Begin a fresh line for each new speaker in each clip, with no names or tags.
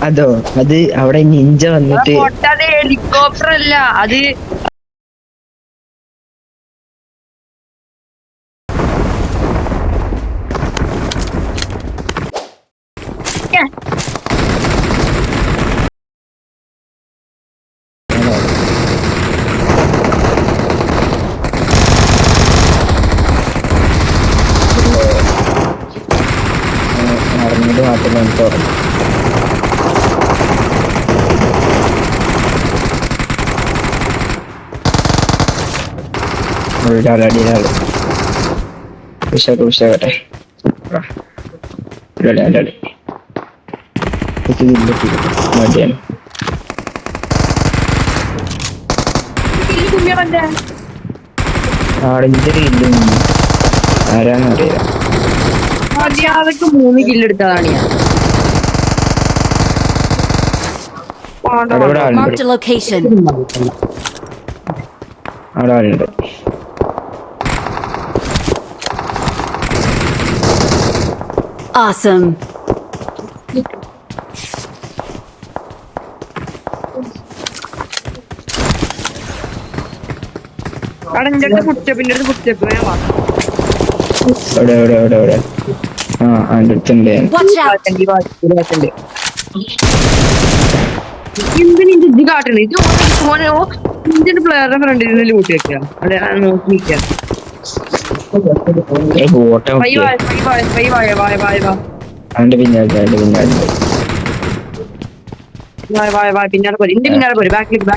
അതോ അത് അവിടെ നിഞ്ച വന്നിട്ട്
അത് ഹെലികോപ്റ്റർ അല്ല അത്.
നടന്നിട്ട് മാത്രമേ തുറന്നു. ഒരാളടിയാള് ഉഷാട്ടെ അടി മടിയാണ്. ആളിന്റെ ഇല്ല ആരാന്നറിയാം.
മര്യാദക്ക് 3 കില്ലെടുത്തതാണ് ഞാൻ.
Marked a location.
അവിടെ ആളുണ്ട്.
Awesome.
കുറ്റപ്പിന്റെ അടുത്ത് കുറ്റപ്പ്
എവിടെ ആ അതിന്റെ അടുത്തുണ്ട്.
Watch out.
എന്തിനു ഇത് കാട്ടണേ? ഇത് ഇന്ത്യൻ പ്ലെയറുടെ ഫ്രണ്ടിൽ നിന്ന് ലൂട്ടി വെക്കാം. അതെ നോക്കി നിൽക്കാം.
അവന്റെ പിന്നാലെ
പിന്നാലെ പോരി. ഇന്റെ പിന്നാലെ പോരി. ബാക്കിലേക്ക്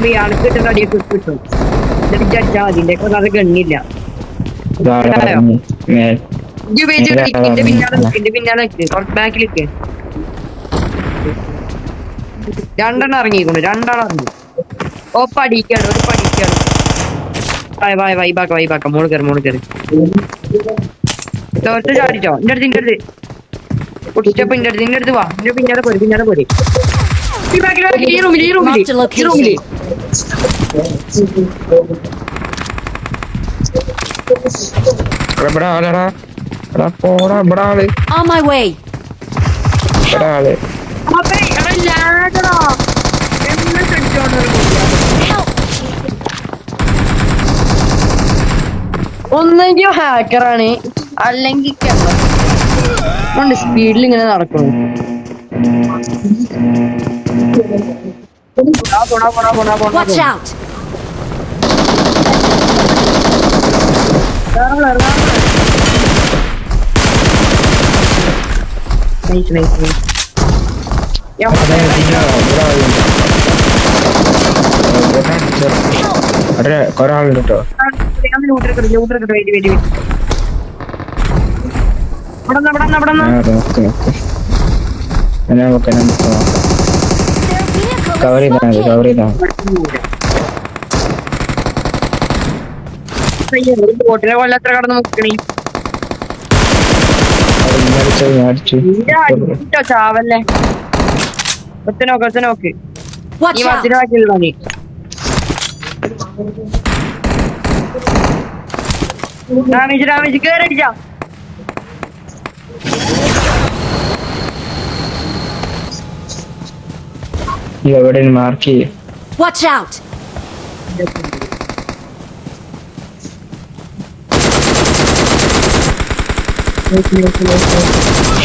ഈ ആൾക്ക് കിട്ടുന്ന അടിയൊക്കെ കിട്ടും. എന്നിട്ട് അടിച്ചാൽ മതി. ഇതിന്റെ ഒക്കെ അത് ഗണ്ണില്ല. ഇന്റെ പിന്നാലെ ബാക്കിലേക്ക് രണ്ടെണ്ണം ഇറങ്ങിയിരിക്കുന്നു. രണ്ടാളിറങ്ങി. ഓ പഠിക്കാണ് ഒരു പഠിക്കാണ്. വൈബാക്ക മോള് കയറി തോർത്ത് ചാടിച്ചോ. ഇന്റെ അടുത്ത് കുട്ടിച്ചപ്പോ ഇന്റെ അടുത്ത് വാ. ഇന്റെ പിന്നാലെ പോരി. ഈ റൂമില്
On my way.
ഒന്നെങ്കിൽ ഹാക്കറാണ് അല്ലെങ്കിൽ സ്പീഡിൽ ഇങ്ങനെ നടക്കുന്നു.
Watch out.
കൊറേ ആളുണ്ട് കേട്ടോ. കവർ ചെയ്താ
ബോട്ടിനെ കൊല്ലത്ര കടന്ന് മുക്കണേ ചാവല്ലേ. ഒറ്റനോക്ക്
Watch
ഈ
out.
മത്തിനാക്കിയുള്ള നീ രാമേജ് കേറടിച്ചാ.
എവിടെ മാർക്ക് ചെയ്യും.
Watch out.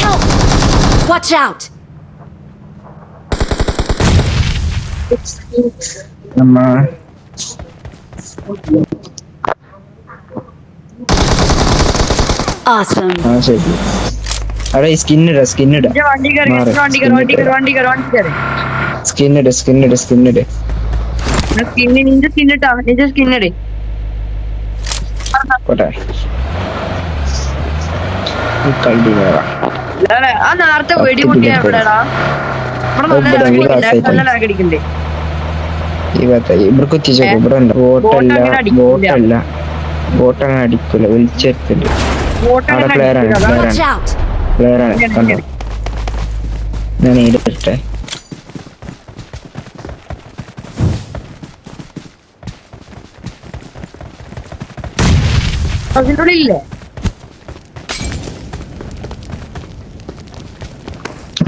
Help. Watch out.
നമ്മ
Awesome.
ആ ശരി. അവിടെ സ്കിന്നിട
വണ്ടി
സ്കിന്നിട്
നിന്റെ സ്കിന്നിട്ടാ. നിന്റെ സ്കിന്നിട്
പോട്ടെ. കളി
ആ നേരത്തെ വെടി പൊട്ടിയാ എവിടെടാ? നല്ല ലാഗടിക്കണ്ടേ?
ഇവിടെ കുത്തിച്ചോ. ഇവിടെ ഉണ്ട് ബോട്ടങ്ങനെ അടിക്കൂല. വിളിച്ചെടുത്തില്ല. അവിടെ പ്ലെയറാണ് കണ്ടോ. ഞാൻ നേരിട്ടെ
അതിൻ്റെ ഉള്ളില്ലേ?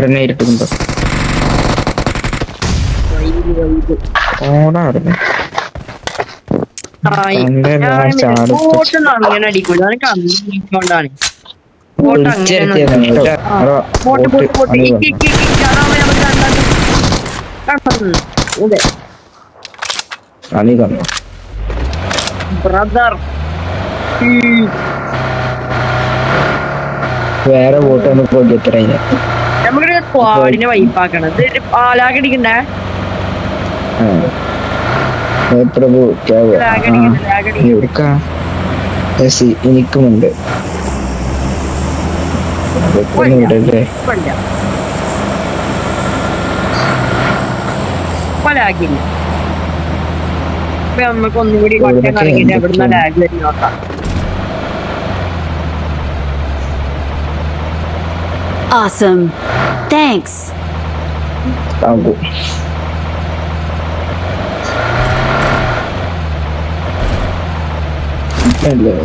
ഗ്രനേഡ് ഇട്ടുണ്ടോ
വൈബ്
ഓടാ അവിടെ
ബോട്ടെന്നാണ് ഇങ്ങനെ അടിക്കൂല അത് കമ്മിക്കൊണ്ടാണ് ബോട്ട് അങ്ങനെ
കളി കണ്ടോ
ബ്രദർ
വേറെ ബോട്ട് ഒന്ന് പോയി എത്ര
നമുക്കൊരു സ്ക്വാഡിനെ വൈപ്പാക്കണം ഇത് ലാഗടിക്കണ്ടേ
പ്രഭു എനിക്കുമുണ്ട് വിടല്ലേ
ലാഗില്ല നമുക്ക് ഒന്നുകൂടി കൊട്ടം കറങ്ങിട്ട് എവിടുന്ന ലാഗ് വരും നോക്കാം
Awesome. Thanks.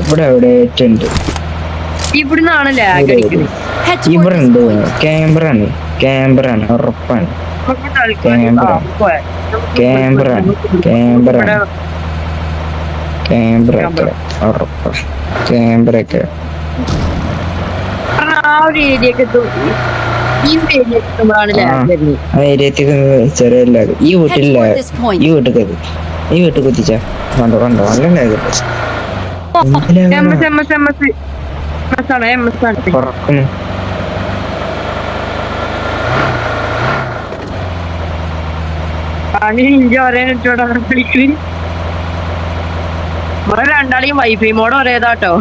ഇവിടെ എവിടെ ഉണ്ട്
ഇവിടുന്നാണ് ലാഗ് അടിക്കുന്നത്
Head toward
ഇവിടെ
this
ഉണ്ട്
point.
ക്യാമറാണ് ഉറപ്പാണ്
നമുക്ക് തൽക്കാലം
ക്യാമറ ഉറപ്പാണ് ക്യാമറയൊക്കെ
ആ ഒരു ഏരിയക്ക് ഈ ഏരിയക്ക് എത്തുമ്പോഴാണ് ലാഗ് വരുന്നത്
ആ ഏരിയത്തേക്ക് ചെറിയ ലാഗ് ഈ
Head
വീട്ടിൽ
toward this point.
ഈ വീട്ടിൽ കുത്തിച്ചാ കണ്ടോ നല്ല ലാഗ്
എംഎസ് ആണ്
പറക്കുന്നു
ഇഞ്ചി പറയാനിട്ടോടാ വിളിക്കുന്നത് നമ്മളെ രണ്ടാളെയും വൈഫൈ മോഡ് ഒരേതാട്ടോ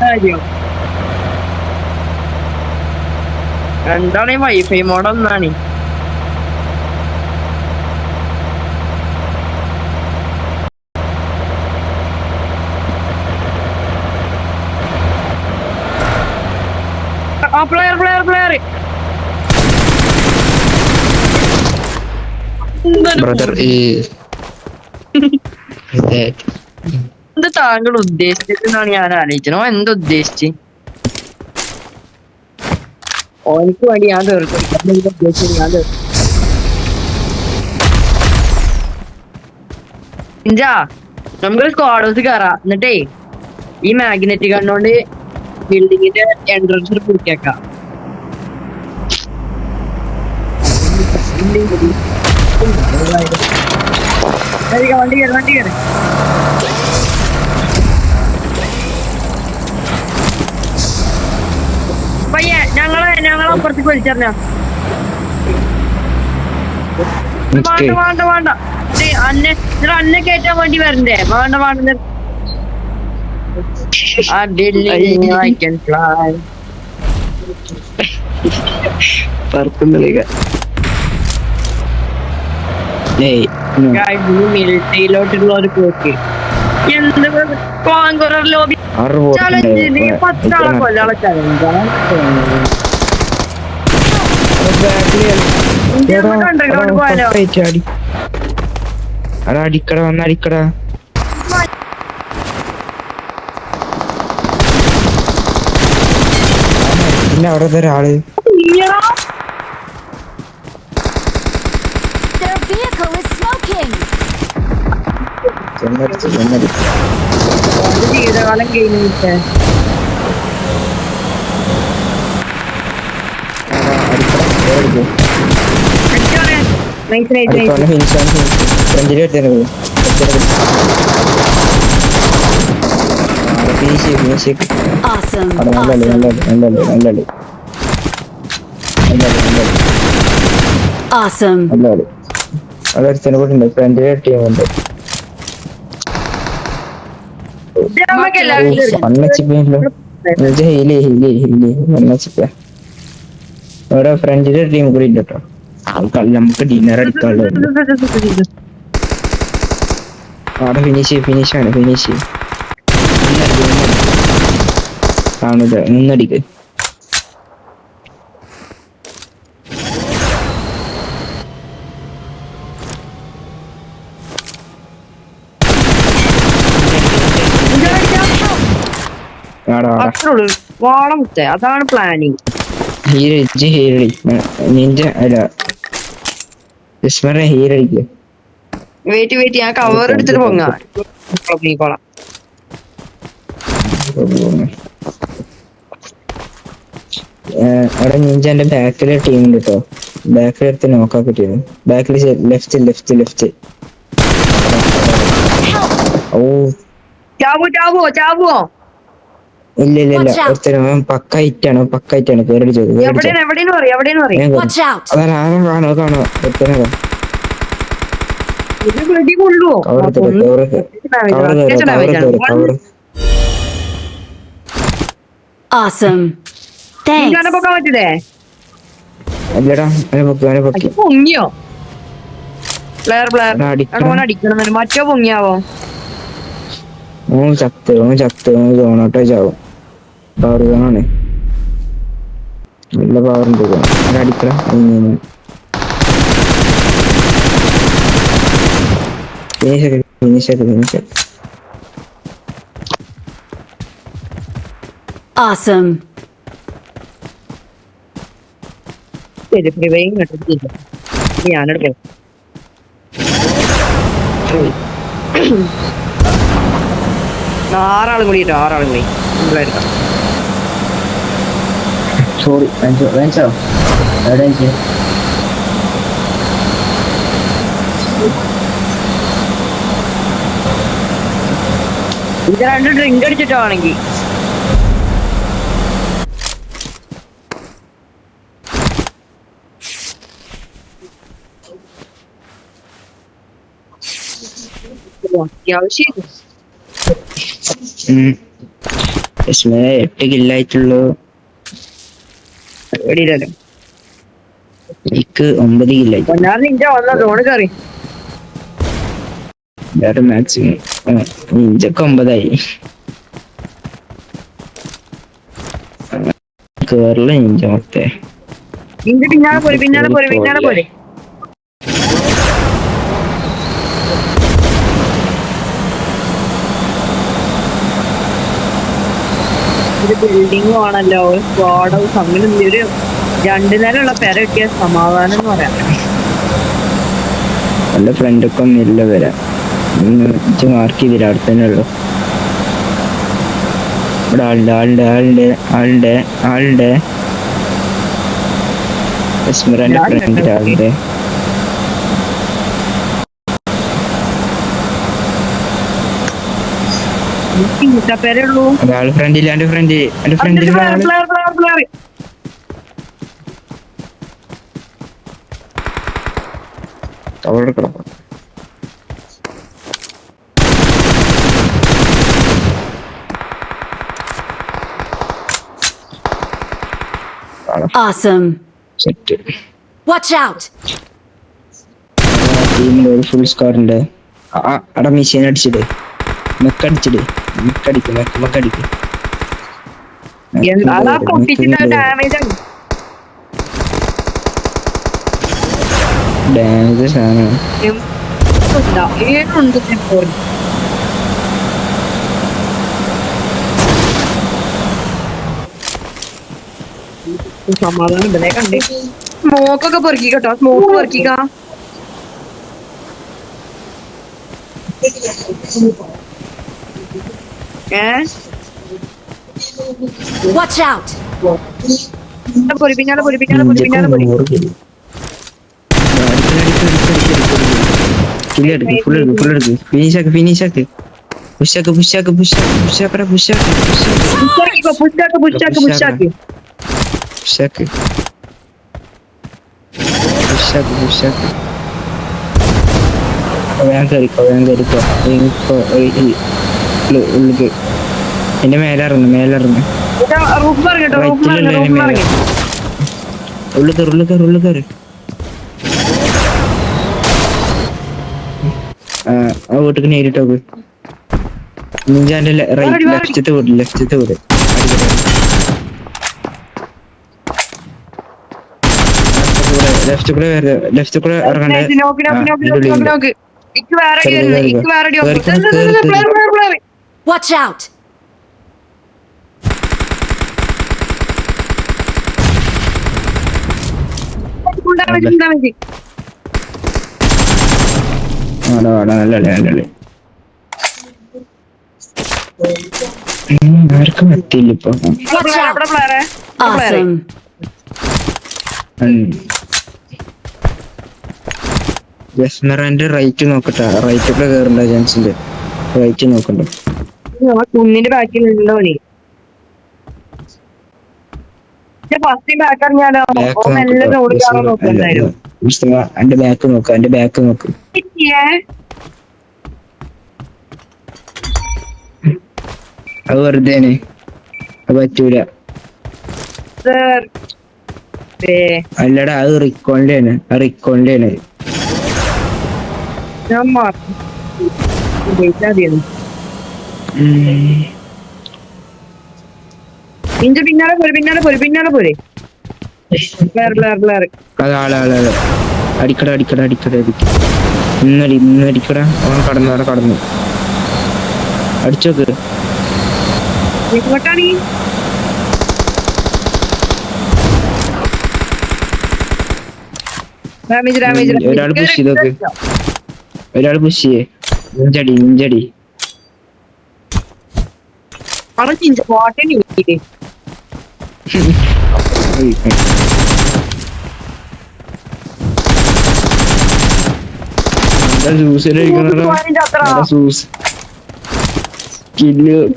കാര്യം രണ്ടാളെയും വൈഫൈ മോഡ് ഒന്നാണ് പ്ലെയർ
ബ്രദർ
എന്ത് താങ്കൾ ഉദ്ദേശിച്ചതെന്നാണ് ഞാൻ ആലോചിച്ചത് ഓ എന്താ ഉദ്ദേശിച്ച് ഓനിക്ക് വേണ്ടി ഞാൻ തീർക്കും ഞാൻ ഇഞ്ചാ നമുക്ക് സ്ക്വാഡ് ഹൗസ് കയറാം എന്നിട്ടേ ഈ മാഗ്നറ്റ് കണ്ണോണ്ട് ബിൽഡിങ്ങിന്റെ എൻട്രൻസ് പൂട്ടിയേക്കാം വണ്ടി കയറി പയ്യെ ഞങ്ങളെ അപ്പുറത്തേക്ക് വലിച്ചറിഞ്ഞ വേണ്ട അന്നെ കയറ്റാൻ വേണ്ടി വരണ്ടേ വേണ്ട മിലിറ്ററിയിലോട്ടുള്ള ഒരു പോക്ക് എന്ത് കോൺകുറർ ലോബി ചലഞ്ച് 10 ആളെ കൊല്ലാളെ ചലഞ്ചാണ് അണ്ടർഗ്രൗണ്ട് പോയാലോ
അടിക്കട വന്നടിക്കട പിന്നെ അവിടെ ഒരാള്
Their vehicle is smoking.
ജീവിതകാലം കഴിഞ്ഞിട്ട്
Awesome. Awesome.
അതൊരുത്തനെ കൂടെ ഫ്രണ്ടിലെ ടീമുണ്ട് ഇവിടെ ഫ്രണ്ടിലെ ടീം കൂടി ഉണ്ട് കേട്ടോ ആൾക്കാർ നമുക്ക് ഡിന്നർ അടിക്കാനുള്ളത് അവിടെ ഫിനിഷ് കാണുക നിന്നടിക്ക്
വാളമുത്തേ അതാണ് പ്ലാനിങ്
ഹീറടി നിന്റെ അല്ല വിസ്മര ഹീറടിക്ക്.
വെയിറ്റ് ഞാൻ കവർ എടുത്തിട്ട് പൊങ്ങാം. നീക്കോളാം.
അവിടെ നിഞ്ചന്റെ ബാക്കിലെ ടീം ഉണ്ട് കേട്ടോ. ബാക്കിലെടുത്ത് നോക്കാക്കി ടീം. ബാക്കിൽ ലെഫ്റ്റ്. ഓ
ചാവോ
ഇല്ല ഒരുത്തരം പക്ക ഹിറ്റാണ് കേറിച്ചത്.
എവിടെയാണ് പറയും
Watch out!
കാണോ ഒരുത്തനെ
ഇത് വെടി കൊള്ളുവോ?
Cover
Awesome. Thanks.
പൊക്കാൻ പറ്റില്ലേ?
അല്ലടാ അവനെ പൊക്കി.
പൊങ്ങിയോ? പ്ലെയർ
അടിക്കണം.
അടിക്കണം. മറ്റോ പൊങ്ങിയാവോ?
ഓൻ ചത്ത് സോണോട്ടോ ചാവും. പവർ സോണാണ്. നല്ല പവറുണ്ട്. അടിക്കണം. ഫിനിഷ്.
Awesome.
ഞാനെടുക്കാം. ആറാളും കൂടി എടുക്കാം.
സോറി വേഞ്ചോ എവിടെ
ഇത് രണ്ട് ഡ്രിങ്ക് അടിച്ചിട്ടാണെങ്കിൽ അത്യാവശ്യം
8 കില്ലായിട്ടുള്ളൂ.
വെടിയില്ലല്ലോ.
എനിക്ക് 9 കില്ലായിട്ടു.
ഞാൻ നിന്റെ വന്ന സോണ് കയറി.
മാക്സിമം ഇഞ്ചൊക്കെ 9ആയി. കേരള ഇഞ്ച മൊത്തേ
നിന്റെ പിന്നാലെ പോരെ. ഒരു ബിൽഡിംഗും ആണല്ലോ, ഒരു സ്ക്വാഡ് ഹൗസ്, അങ്ങനെ ഒരു 2 നിലയുള്ള പെര കിട്ടിയ സമാധാനം എന്ന് പറയാം.
എന്റെ ഫ്രണ്ടൊക്കെ ഒന്നില്ല വരാം. മാർക്ക് ചെയ്തില്ല. അവിടെ തന്നെ ഉള്ളു. ഇവിടെ ആളുടെ വിസ്മരന്റെ ഫ്രണ്ടിന്റെ ആളുടെ
പേരുള്ളൂ.
എന്റെ ഫ്രണ്ടിൽ അവളെടുക്കണം.
Awesome.
സെറ്റ്.
Watch out!
ടീമിൽ ഒരു ഫുൾ സ്കോർ ഉണ്ട്. അവിടെ മെഷീൻ അടിച്ചിട്. മെക്കടിക്ക്.
അതാ പൊട്ടിച്ചിട്ട് ഡാമേജ് ആണ്.
ഡാമേജ് സാധനം.
ഏതുണ്ട് ഇപ്പോൾ? സമാധാനം ഉണ്ടല്ലേ കണ്ടേ. സ്മോക്കൊക്കെ പെറുക്കി കേട്ടോ. സ്മോക്ക് പെറുക്കിക്ക.
Watch out!
പിന്നാലെ പോരി.
ഫിനിഷാക്ക്. എന്റെ മേലിറങ്ങി ഉള്ളു കയറി. ആ വീട്ടിക്ക് നേരിട്ടോക്ക്. നിഞ്ചാന്റെ ലെഫ്റ്റത്തെ വീട്. ലെഫ്റ്റ് കൂടെ ഇറങ്ങണ്ടേ.
Watch out!
നല്ല ആർക്കും എത്തിയില്ല ഇപ്പൊ.
Awesome.
ജസ്മറാന്റെ റൈറ്റ് നോക്കട്ടെ, റൈറ്റ് കൂടെ കേറണ്ട ചാൻസിന്റെ. റൈറ്റ് നോക്കണ്ട.
കുന്നിന്റെ ബാക്കിലുണ്ടോ നീ? ഫസ്റ്റ് ബാക്ക് അറിഞ്ഞാലോ നല്ല റോഡ് കാണാൻ നോക്കുന്നുണ്ടായിരുന്നു.
എന്റെ ബാക്ക് നോക്ക്, എന്റെ ബാക്ക് നോക്ക്. അത് വെറുതെയാണ്, അത് പറ്റൂല. അല്ലടാ അത് റിക്കോളിന്റെ ആണ്, അത് റിക്കോളിന്റെ ആണ്.
നിന്റെ പിന്നാലെ പോരെ.
അത് ആളാളെ അടിക്കട ഇന്നടിക്കട. അവൻ കടന്നു അടിച്ചോക്ക്.
എങ്ങോട്ടാണ്?
ഒരാൾ പുഷ് ചെയ്തോക്ക്, ഒരാൾ പുഷ് ചെയ്യേ. ഇഞ്ചടി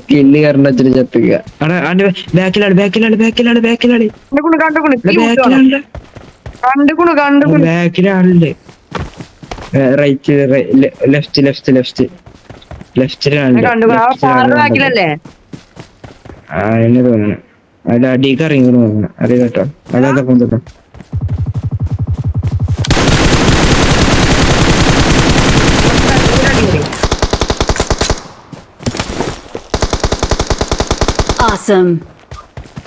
കില്ല് കറണ്ടച്ചിട്ട് ചത്തുക. ബാക്കിലാണ് ബാക്കിലാളുണ്ട്. റൈറ്റ് ലെഫ്റ്റിലാണ് എന്നെ തോന്നുന്നു. അതിൽ അടിക്ക് ഇറങ്ങി തോന്നുന്നു. അറിയ കേട്ടോ, അതാ കൊണ്ടോ.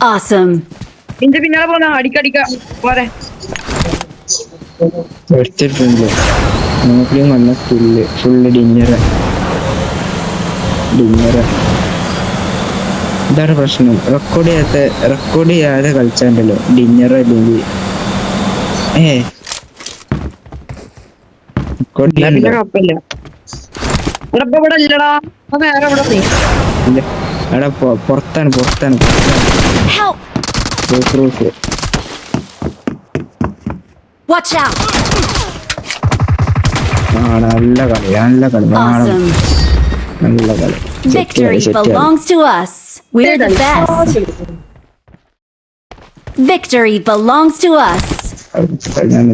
Awesome.
നിന്റെ പിന്നാലെ പോന്ന അടിക്കടിക്ക പോരെ.
എടുത്തിട്ടുണ്ട് നോക്കിയും വന്ന ഫുള്ള് ഡിന്നറ്. ഇതാണ് പ്രശ്നം. റെക്കോർഡ് ചെയ്യാതെ കളിച്ചാണ്ടല്ലോ ഡിന്നർ അല്ലെങ്കിൽ പുറത്താണ്
Watch out.
നല്ല കളി.
Awesome.
നല്ല കളി.
Victory belongs to us. We're the best. Victory belongs to us.
ഞാൻ